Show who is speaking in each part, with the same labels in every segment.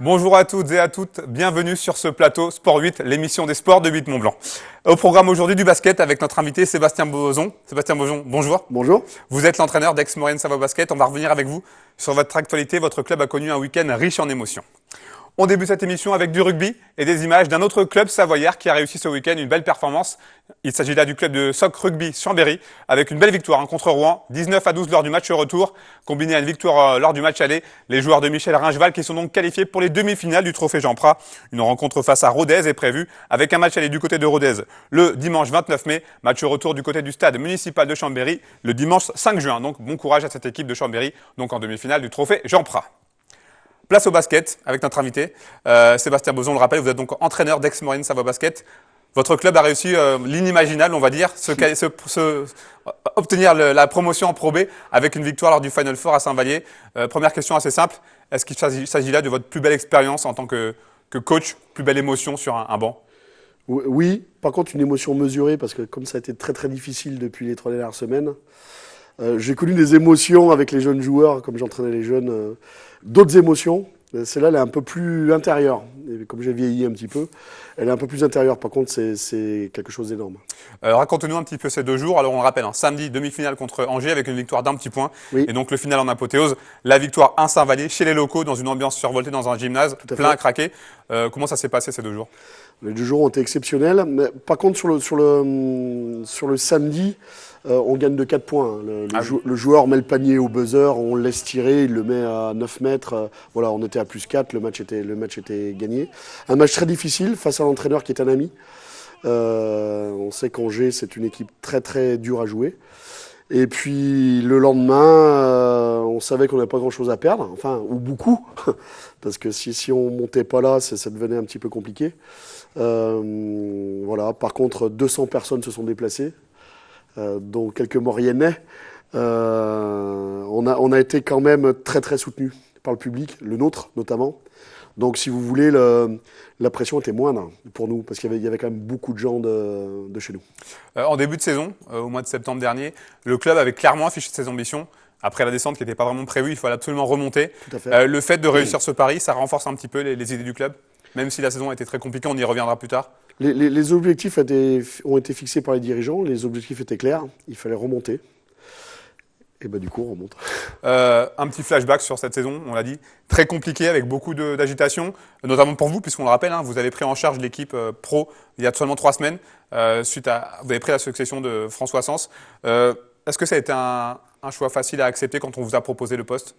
Speaker 1: Bonjour à toutes et à toutes, bienvenue sur ce plateau Sport 8, l'émission des sports de 8 Mont-Blanc. Au programme aujourd'hui du basket avec notre invité Sébastien Bozon. Sébastien Bozon, bonjour.
Speaker 2: Bonjour.
Speaker 1: Vous êtes l'entraîneur d'Aix-Maurienne Savoie Basket. On va revenir avec vous sur votre actualité. Votre club a connu un week-end riche en émotions. On débute cette émission avec du rugby et des images d'un autre club savoyard qui a réussi ce week-end une belle performance. Il s'agit là du club de Soc Rugby Chambéry avec une belle victoire contre Rouen, 19-12 lors du match retour, combiné à une victoire lors du match aller. Les joueurs de Michel Ringeval qui sont donc qualifiés pour les demi-finales du Trophée Jean Prat. Une rencontre face à Rodez est prévue avec un match aller du côté de Rodez le dimanche 29 mai, match retour du côté du stade municipal de Chambéry le dimanche 5 juin. Donc bon courage à cette équipe de Chambéry, donc en demi-finale du Trophée Jean Prat. Place au basket avec notre invité, Sébastien Bozon, on le rappelle, vous êtes donc entraîneur d'Aix-Maurienne Savoie Basket. Votre club a réussi l'inimaginable, on va dire, obtenir la promotion en Pro B avec une victoire lors du Final Four à Saint-Vallier. Première question assez simple, est-ce qu'il s'agit là de votre plus belle expérience en tant que coach, plus belle émotion sur un banc?
Speaker 2: Oui, par contre une émotion mesurée parce que comme ça a été très très difficile depuis les 3 dernières semaines, j'ai connu des émotions avec les jeunes joueurs, comme j'entraînais les jeunes, d'autres émotions. Celle-là, elle est un peu plus intérieure. Et comme j'ai vieilli un petit peu, elle est un peu plus intérieure. Par contre, c'est quelque chose d'énorme.
Speaker 1: Racontez-nous un petit peu ces 2 jours. Alors on le rappelle, samedi, demi-finale contre Angers avec une victoire d'un petit point.
Speaker 2: Oui,
Speaker 1: Et donc le final en apothéose, la victoire à Saint-Vallier chez les locaux dans une ambiance survoltée dans un gymnase,
Speaker 2: tout à
Speaker 1: plein à
Speaker 2: fait.
Speaker 1: craquer. Comment ça s'est passé ces 2 jours?
Speaker 2: Les 2 jours ont été exceptionnels. Mais par contre, sur le samedi, on gagne de 4 points. Le joueur met le panier au buzzer, on le laisse tirer, il le met à 9 mètres. Voilà, on était à plus 4, le match était gagné. Un match très difficile face à l'entraîneur qui est un ami. On sait qu'Angers, c'est une équipe très très dure à jouer. Et puis le lendemain, on savait qu'on n'avait pas grand-chose à perdre, enfin, ou beaucoup, parce que si on montait pas là, ça devenait un petit peu compliqué. Voilà. Par contre, 200 personnes se sont déplacées, dont quelques Mauriennais. On a été quand même très très soutenus par le public, le nôtre notamment. Donc, si vous voulez, la pression était moindre pour nous, parce qu'il y avait quand même beaucoup de gens de chez nous.
Speaker 1: En début de saison, au mois de septembre dernier, le club avait clairement affiché ses ambitions. Après la descente qui n'était pas vraiment prévue, il fallait absolument remonter.
Speaker 2: Tout à fait.
Speaker 1: Le fait de réussir ce pari, ça renforce un petit peu les idées du club, même si la saison a été très compliquée, on y reviendra plus tard.
Speaker 2: Les objectifs ont été fixés par les dirigeants, les objectifs étaient clairs, il fallait remonter. Et bah du coup, on remonte.
Speaker 1: Un petit flashback sur cette saison, on l'a dit, très compliqué avec beaucoup d'agitation, notamment pour vous, puisqu'on le rappelle, vous avez pris en charge l'équipe pro il y a seulement 3 semaines, vous avez pris la succession de François Sens. Est-ce que ça a été un choix facile à accepter quand on vous a proposé le poste?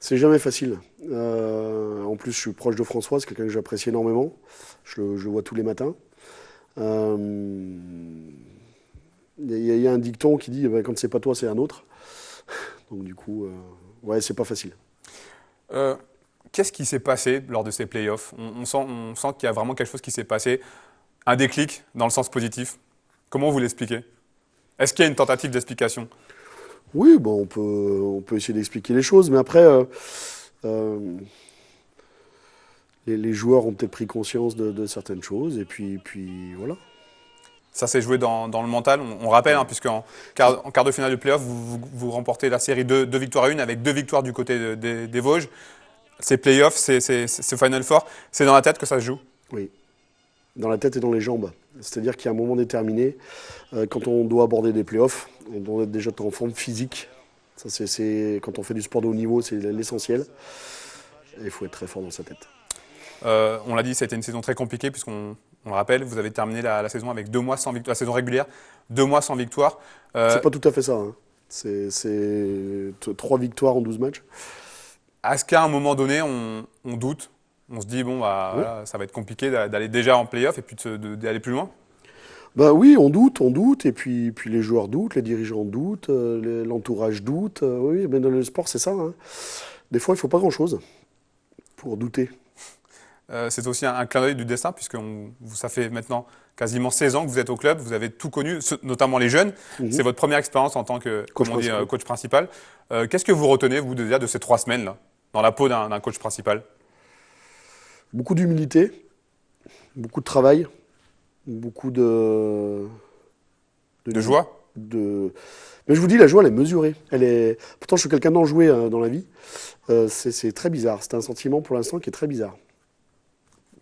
Speaker 2: C'est jamais facile. En plus, je suis proche de François, c'est quelqu'un que j'apprécie énormément. Je le vois tous les matins. Il y a un dicton qui dit quand c'est pas toi, c'est un autre. Donc du coup, ouais, c'est pas facile.
Speaker 1: Qu'est-ce qui s'est passé lors de ces playoffs? On sent qu'il y a vraiment quelque chose qui s'est passé, un déclic dans le sens positif. Comment vous l'expliquez? Est-ce qu'il y a une tentative d'explication?
Speaker 2: Oui, bon, on peut essayer d'expliquer les choses, mais après, les joueurs ont peut-être pris conscience de certaines choses, et puis voilà.
Speaker 1: Ça s'est joué dans le mental. On rappelle, puisqu'en quart de finale de playoff, vous remportez la série 2 victoires à 1 avec 2 victoires du côté des Vosges. Ces playoffs, ce Final Four, c'est dans la tête que ça se joue.
Speaker 2: Oui, dans la tête et dans les jambes. C'est-à-dire qu'il y a un moment déterminé, quand on doit aborder des playoffs, on doit être déjà en forme physique. Ça, quand on fait du sport de haut niveau, c'est l'essentiel. Et il faut être très fort dans sa tête.
Speaker 1: On l'a dit, ça a été une saison très compliquée, puisqu'on le rappelle, vous avez terminé la saison avec 2 mois sans victoire, la saison régulière, 2 mois sans victoire.
Speaker 2: C'est pas tout à fait ça. C'est 3 victoires en 12 matchs.
Speaker 1: Est-ce qu'à un moment donné, on doute? On se dit, bon, bah,
Speaker 2: Oui.
Speaker 1: voilà, ça va être compliqué d'aller déjà en playoff et puis d'aller plus loin?
Speaker 2: Bah oui, on doute, et puis les joueurs doutent, les dirigeants doutent, l'entourage doute. Oui, mais dans le sport, c'est ça. Des fois, il ne faut pas grand-chose pour douter.
Speaker 1: C'est aussi un clin d'œil du destin, puisque ça fait maintenant quasiment 16 ans que vous êtes au club, vous avez tout connu, notamment les jeunes. C'est votre première expérience en tant que coach principal. Qu'est-ce que vous retenez, vous, déjà, de ces 3 semaines-là, dans la peau d'un coach principal?
Speaker 2: Beaucoup d'humilité, beaucoup de travail, beaucoup
Speaker 1: De joie?
Speaker 2: Mais je vous dis, la joie, elle est mesurée. Pourtant, je suis quelqu'un d'enjoué dans la vie. C'est très bizarre. C'est un sentiment pour l'instant qui est très bizarre.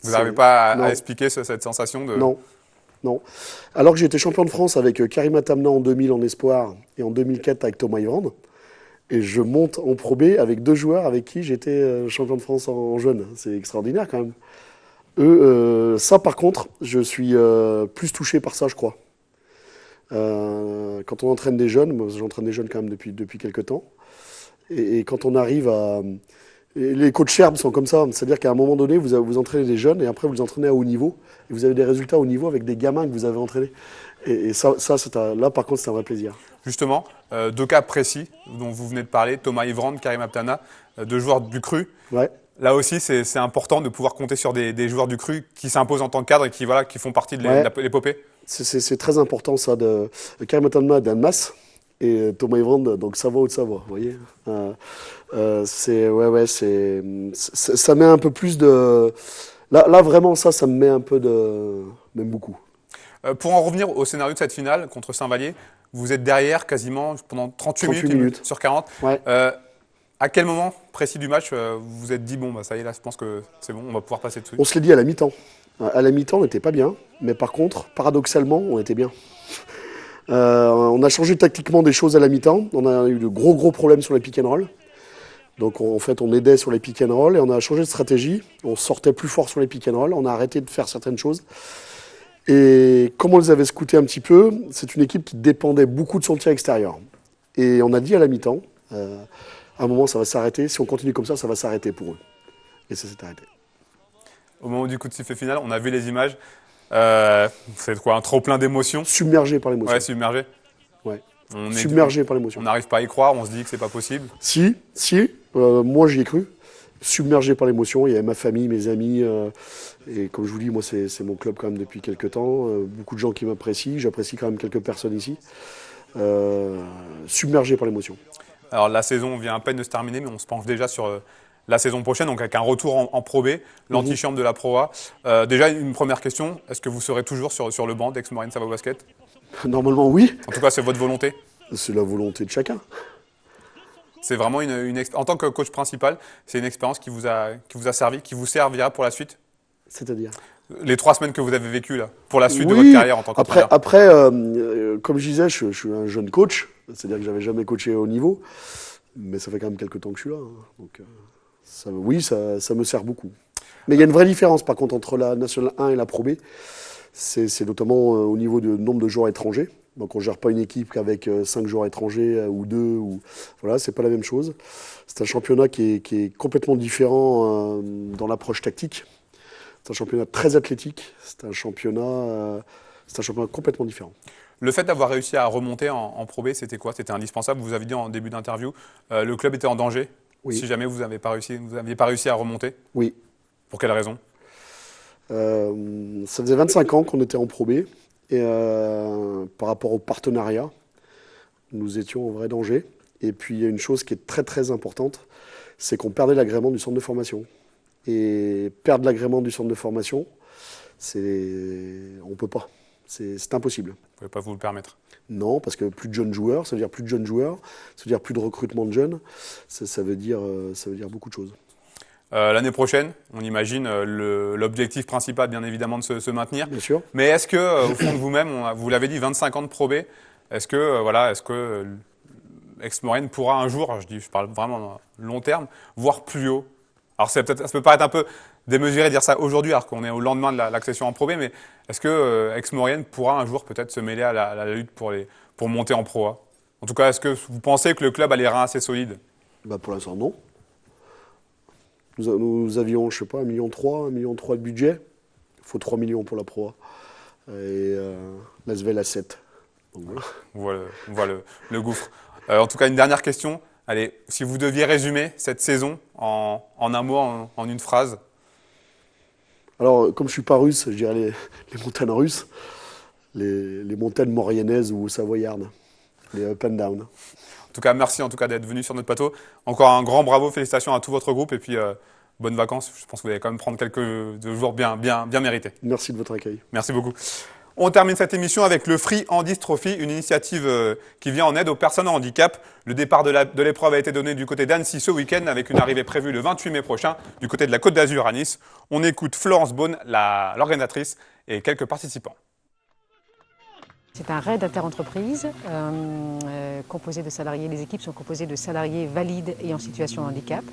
Speaker 1: Vous n'arrivez pas
Speaker 2: Non.
Speaker 1: à expliquer cette sensation de…
Speaker 2: Non, non. Alors que j'ai été champion de France avec Karima Tamna en 2000 en espoir et en 2004 avec Thomas Ivrand. Et je monte en Pro B avec 2 joueurs avec qui j'étais champion de France en jeune. C'est extraordinaire quand même. Ça par contre, je suis plus touché par ça, je crois. Quand on entraîne des jeunes, moi j'entraîne des jeunes quand même depuis quelques temps, et quand on arrive à… et les coachs Sherbes sont comme ça, c'est-à-dire qu'à un moment donné, vous entraînez des jeunes et après vous les entraînez à haut niveau, et vous avez des résultats au haut niveau avec des gamins que vous avez entraînés. Et ça là par contre c'est un vrai plaisir.
Speaker 1: Justement, 2 cas précis dont vous venez de parler, Thomas Ivrand, Karim Aptana, 2 joueurs du cru.
Speaker 2: Ouais.
Speaker 1: Là aussi, c'est important de pouvoir compter sur des joueurs du cru qui s'imposent en tant que cadre et qui font partie de l'épopée.
Speaker 2: C'est très important ça. Karim Attanma d'Annemasse et Thomas Ivrand, donc Savoie Haute-Savoie, vous voyez. Ça met un peu plus de… Là vraiment ça me met un peu de… même beaucoup.
Speaker 1: Pour en revenir au scénario de cette finale contre Saint-Vallier, vous êtes derrière quasiment pendant 38 minutes sur 40.
Speaker 2: Ouais.
Speaker 1: À quel moment précis du match vous vous êtes dit, bon, bah, ça y est, là, je pense que c'est bon, on va pouvoir passer dessus?
Speaker 2: On se l'est dit à la mi-temps. À la mi-temps, on n'était pas bien, mais par contre, paradoxalement, on était bien. On a changé tactiquement des choses à la mi-temps. On a eu de gros problèmes sur les pick and roll. Donc en fait, on aidait sur les pick and roll et on a changé de stratégie. On sortait plus fort sur les pick and roll. On a arrêté de faire certaines choses. Et comme on les avait scoutés un petit peu, c'est une équipe qui dépendait beaucoup de son tir extérieur. Et on a dit à la mi-temps, à un moment, ça va s'arrêter. Si on continue comme ça va s'arrêter pour eux. Et ça s'est arrêté.
Speaker 1: Au moment du coup de sifflet final, on a vu les images. C'est quoi, un trop plein d'émotions?
Speaker 2: Submergé par l'émotion.
Speaker 1: Ouais, submergé.
Speaker 2: Ouais. Submergé par l'émotion.
Speaker 1: On n'arrive pas à y croire, on se dit que c'est pas possible.
Speaker 2: Si. Moi, j'y ai cru. Submergé par l'émotion. Il y avait ma famille, mes amis. Et comme je vous dis, moi, c'est mon club quand même depuis quelques temps. Beaucoup de gens qui m'apprécient. J'apprécie quand même quelques personnes ici. Submergé par l'émotion.
Speaker 1: Alors la saison vient à peine de se terminer, mais on se penche déjà sur la saison prochaine, donc avec un retour en Pro B, l'antichambre de la Pro A. Déjà, une première question, est-ce que vous serez toujours sur le banc d'Aix-Marine Savoie Basket?
Speaker 2: Normalement, oui.
Speaker 1: En tout cas, c'est votre volonté?
Speaker 2: C'est la volonté de chacun.
Speaker 1: C'est vraiment en tant que coach principal, c'est une expérience qui vous a servi, qui vous servira pour la suite?
Speaker 2: C'est-à-dire
Speaker 1: les 3 semaines que vous avez vécues là, pour la suite de votre carrière en tant qu'entraîneur.
Speaker 2: Après, comme je disais, je suis un jeune coach, c'est-à-dire que j'avais jamais coaché au niveau, mais ça fait quand même quelques temps que je suis là. Donc, ça me sert beaucoup. Mais il y a une vraie différence, par contre, entre la Nationale 1 et la Pro B. C'est notamment au niveau du nombre de joueurs étrangers. Donc, on ne gère pas une équipe qu'avec 5 joueurs étrangers ou 2. Voilà, c'est pas la même chose. C'est un championnat qui est complètement différent dans l'approche tactique. C'est un championnat très athlétique. C'est un championnat complètement différent.
Speaker 1: Le fait d'avoir réussi à remonter en Pro B, c'était quoi? C'était indispensable. Vous avez dit en début d'interview, le club était en danger.
Speaker 2: Oui.
Speaker 1: Si jamais vous n'aviez pas réussi à remonter.
Speaker 2: Oui.
Speaker 1: Pour quelle raison?
Speaker 2: Ça faisait 25 ans qu'on était en Pro B. Et par rapport au partenariat, nous étions en vrai danger. Et puis il y a une chose qui est très très importante, c'est qu'on perdait l'agrément du centre de formation. Et perdre l'agrément du centre de formation, on ne peut pas. C'est impossible.
Speaker 1: Vous ne pouvez pas vous le permettre?
Speaker 2: Non, parce que plus de jeunes joueurs, ça veut dire plus de jeunes joueurs, ça veut dire plus de recrutement de jeunes, ça veut dire beaucoup de choses.
Speaker 1: L'année prochaine, on imagine l'objectif principal, bien évidemment, de se maintenir.
Speaker 2: Bien sûr.
Speaker 1: Mais est-ce que, au fond de vous-même, vous l'avez dit, 25 ans de Pro B, est-ce que Aix-Marine pourra un jour, je parle vraiment à long terme, voire plus haut? Alors ça peut paraître un peu démesuré de dire ça aujourd'hui, alors qu'on est au lendemain de l'accession en Pro B, mais est-ce que Aix-Marine pourra un jour peut-être se mêler à la lutte pour monter en Pro A? En tout cas, est-ce que vous pensez que le club a les reins assez solides?
Speaker 2: Pour l'instant, non. Nous avions, je sais pas, 1,3 million, 1,3 million de budget. Il faut 3 millions pour la Pro A. Et l'Asvel à 7. Donc, voilà.
Speaker 1: On voit le gouffre. En tout cas, une dernière question. Allez, si vous deviez résumer cette saison en un mot, en une phrase.
Speaker 2: Alors, comme je ne suis pas russe, je dirais les montagnes russes, les montagnes mauriennaises ou savoyardes, les up and down.
Speaker 1: En tout cas, merci d'être venu sur notre plateau. Encore un grand bravo, félicitations à tout votre groupe et puis bonnes vacances. Je pense que vous allez quand même prendre quelques jours bien mérités.
Speaker 2: Merci de votre accueil.
Speaker 1: Merci beaucoup. On termine cette émission avec le Free Handis Trophy, une initiative qui vient en aide aux personnes en handicap. Le départ de l'épreuve a été donné du côté d'Annecy ce week-end avec une arrivée prévue le 28 mai prochain du côté de la Côte d'Azur à Nice. On écoute Florence Beaune, l'organisatrice, et quelques participants.
Speaker 3: C'est un raid interentreprise composé de salariés. Les équipes sont composées de salariés valides et en situation de handicap.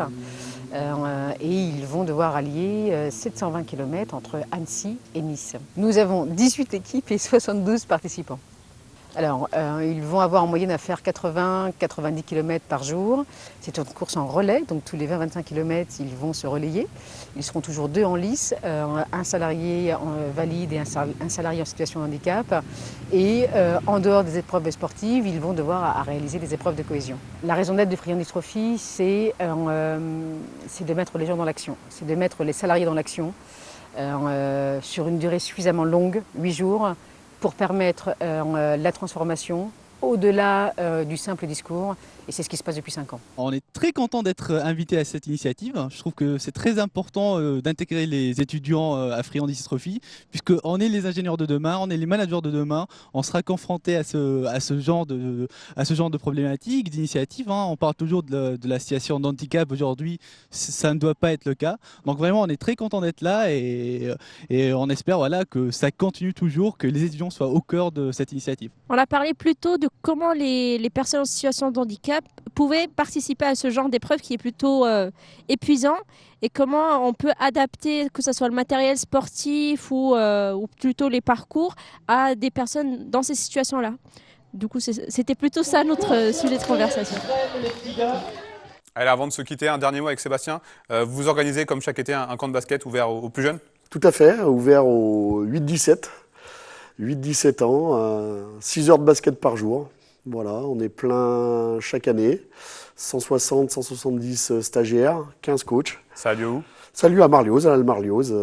Speaker 3: Et ils vont devoir allier 720 km entre Annecy et Nice. Nous avons 18 équipes et 72 participants. Alors, ils vont avoir en moyenne à faire 80-90 km par jour. C'est une course en relais, donc tous les 20-25 km, ils vont se relayer. Ils seront toujours 2 en lice, un salarié valide et un salarié en situation de handicap. Et en dehors des épreuves sportives, ils vont devoir réaliser des épreuves de cohésion. La raison d'être du Free Handis Trophy, c'est de mettre les gens dans l'action, c'est de mettre les salariés dans l'action sur une durée suffisamment longue, 8 jours, pour permettre la transformation au-delà du simple discours. Et c'est ce qui se passe depuis 5 ans.
Speaker 4: On est très content d'être invité à cette initiative. Je trouve que c'est très important d'intégrer les étudiants à Free Handis Trophy, puisqu'on est les ingénieurs de demain, on est les managers de demain. On sera confronté à ce genre de problématiques, d'initiatives. On parle toujours de la situation d'handicap aujourd'hui. Ça ne doit pas être le cas. Donc vraiment, on est très content d'être là et on espère que ça continue toujours, que les étudiants soient au cœur de cette initiative.
Speaker 5: On a parlé plutôt de comment les personnes en situation de handicap pouvaient participer à ce genre d'épreuve qui est plutôt épuisant, et comment on peut adapter, que ce soit le matériel sportif ou plutôt les parcours, à des personnes dans ces situations-là. Du coup, c'était plutôt ça notre sujet de conversation.
Speaker 1: Allez, avant de se quitter, un dernier mot avec Sébastien. Vous organisez comme chaque été un camp de basket ouvert aux plus jeunes?
Speaker 2: Tout à fait, ouvert aux 8-17. 8-17 ans, 6 heures de basket par jour. Voilà, on est plein chaque année. 160, 170 stagiaires, 15 coachs.
Speaker 1: Ça a lieu où?
Speaker 2: Ça a lieu à Marlioz, à l'Almarlioz,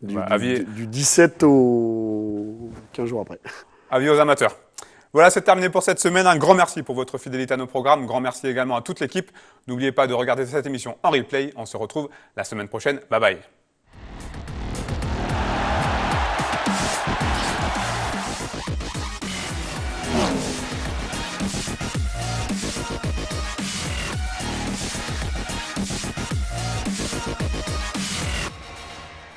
Speaker 2: du 17 au 15 jours après.
Speaker 1: Avis aux amateurs. Voilà, c'est terminé pour cette semaine. Un grand merci pour votre fidélité à nos programmes. Grand merci également à toute l'équipe. N'oubliez pas de regarder cette émission en replay. On se retrouve la semaine prochaine. Bye bye.